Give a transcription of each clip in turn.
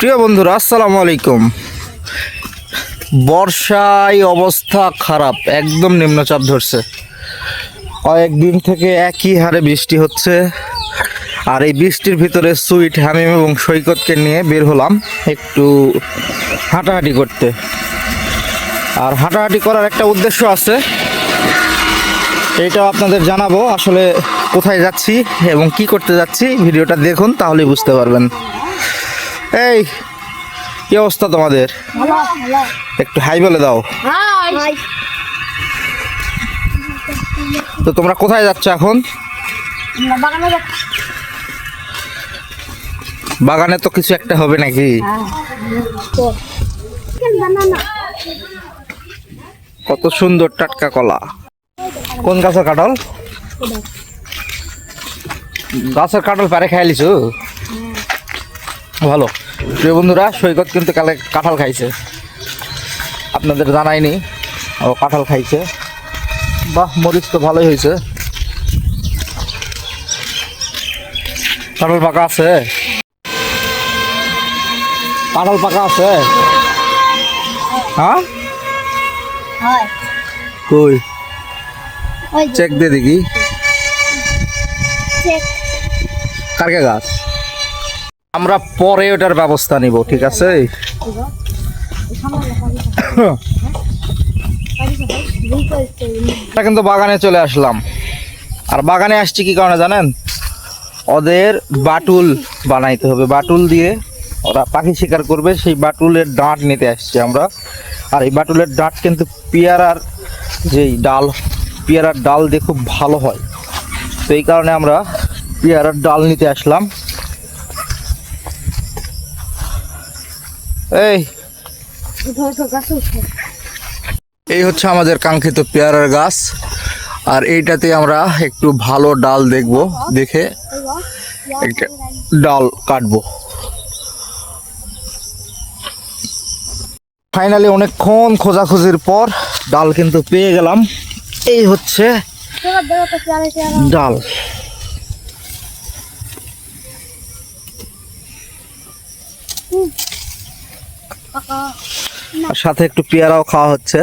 প্রিয় বন্ধুরা আসসালামু আলাইকুম। বর্ষায় অবস্থা খারাপ, একদম নিম্নচাপ ধরছে। কয়েকদিন থেকে একই হারে বৃষ্টি হচ্ছে, আর এই বৃষ্টির ভিতরে সুইট, হামিম এবং সৈকতকে নিয়ে বের হলাম একটু হাঁটাহাঁটি করতে। আর হাঁটাহাঁটি করার একটা উদ্দেশ্য আছে, এইটাও আপনাদের জানাবো। আসলে কোথায় যাচ্ছি এবং কি করতে যাচ্ছি ভিডিওটা দেখুন, তাহলেই বুঝতে পারবেন। এই কি অবস্থা তোমাদের? একটু হাই বলে দাও। তো তোমরা কোথায় যাচ্ছ এখন? বাগানে তো কিছু একটা হবে নাকি? কত সুন্দর টাটকা কলা। কোন গাছের কাঁঠাল? গাছের কাঁঠাল পারে খাই লিছু? ভালো। প্রিয় বন্ধুরা, সৈকত কিন্তু কালে কাঁঠাল খাইছে, আপনাদের জানাইনি। ও কাঁঠাল খাইছে। বাহ, মরিচ তো ভালোই হয়েছে। কাঁঠাল পাকা আছে? কাঁঠাল পাকা আছে? হ্যাঁ, কই চেক দে দেখি। কারকে গাছ? আমরা পরে ওটার ব্যবস্থা নিব, ঠিক আছে? কিন্তু বাগানে চলে আসলাম। আর বাগানে আসছি কি কারণে জানেন? ওদের বাটুল বানাইতে হবে। বাটুল দিয়ে ওরা পাখি শিকার করবে, সেই বাটুলের ডাঁট নিতে আসছি আমরা। আর এই বাটুলের ডাঁট কিন্তু পেয়ারার যেই ডাল, পেয়ারার ডাল দিয়ে খুব ভালো হয়। তো এই কারণে আমরা পেয়ারার ডাল নিতে আসলাম। এই হচ্ছে আমাদের কাঙ্ক্ষিত পেয়ারার গাছ। আর এইটাতে আমরা একটু ভালো ডাল দেখব, দেখে একটা ডাল কাটবো। ফাইনালি অনেকক্ষণ খোঁজাখুঁজির পর ডাল কিন্তু পেয়ে গেলাম। এই হচ্ছে ডাল। আর সাথে একটু পেয়ারাও খাওয়া হচ্ছে।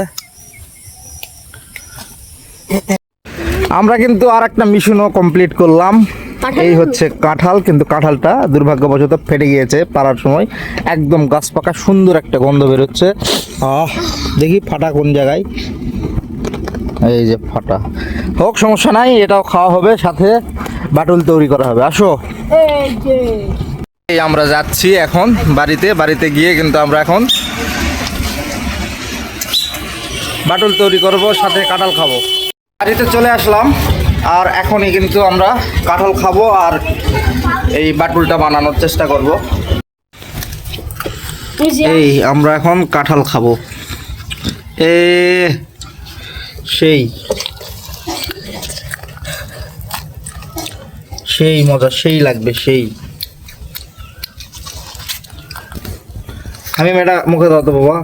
আমরা কিন্তু আর একটা মিশনও কমপ্লিট করলাম। এই হচ্ছে কাঁঠাল, কিন্তু কাঁঠালটা দুর্ভাগ্যবশত ফেটে গিয়েছে পাড়ার সময়। একদম গাছ পাকা, সুন্দর একটা গন্ধ বেরোচ্ছে। দেখি ফাটা কোন জায়গায়। এই যে ফাটা। হোক, সমস্যা নাই, এটাও খাওয়া হবে, সাথে বাটুল তৈরি করা হবে। আসো, এই আমরা যাচ্ছি এখন বাড়িতে গিয়ে কিন্তু আমরা এখন বাটুল তৈরি করব, সাথে কাঁঠাল খাবো। বাড়িতে চলে আসলাম, আর এখনই কিন্তু আমরা কাঁঠাল খাবো আর এই বাটুলটা বানানোর চেষ্টা করব। এই আমরা এখন কাঁঠাল খাবো। সেই সেই মজা, সেই লাগবে, সেই। আমি এটা মুখে দাও তো বাবা,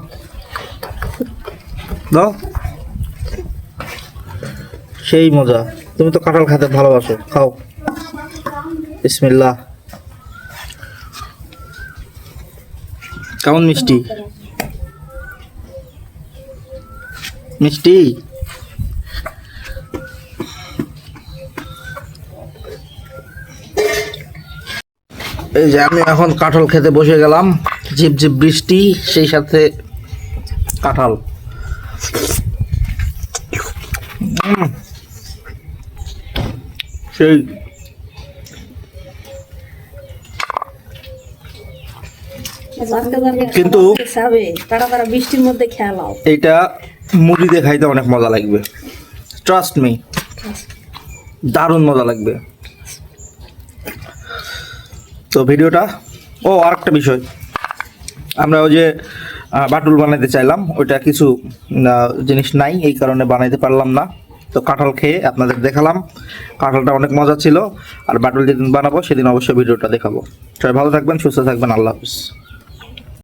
দাও। সেই মজা। তুমি তো কাঁঠাল খেতে ভালোবাসো, খাও। বিসমিল্লাহ। কেমন মিষ্টি? মিষ্টি? এই যে আমি এখন কাঁঠাল খেতে বসে গেলাম। ঝিপঝিপ বৃষ্টি, সেই সাথে কাঁঠাল। সেই কিন্তু বৃষ্টির মধ্যে খেলাও, এটা মুড়ি দিয়ে খাইতে অনেক মজা লাগবে, ট্রাস্ট মি, দারুণ মজা লাগবে। তো ভিডিওটা, আরেকটা বিষয়, আমরা ওই যে বাটুল বানাইতে চাইলাম, ওইটা কিছু জিনিস নাই, এই কারণে বানাইতে পারলাম না। তো কাঁঠাল খেয়ে আপনাদের দেখালাম, কাঁঠালটা অনেক মজা ছিল। আর বাটুল যেদিন বানাবো সেদিন অবশ্যই ভিডিওটা দেখাবো। সবাই ভালো থাকবেন, সুস্থ থাকবেন, আল্লাহ হাফিজ।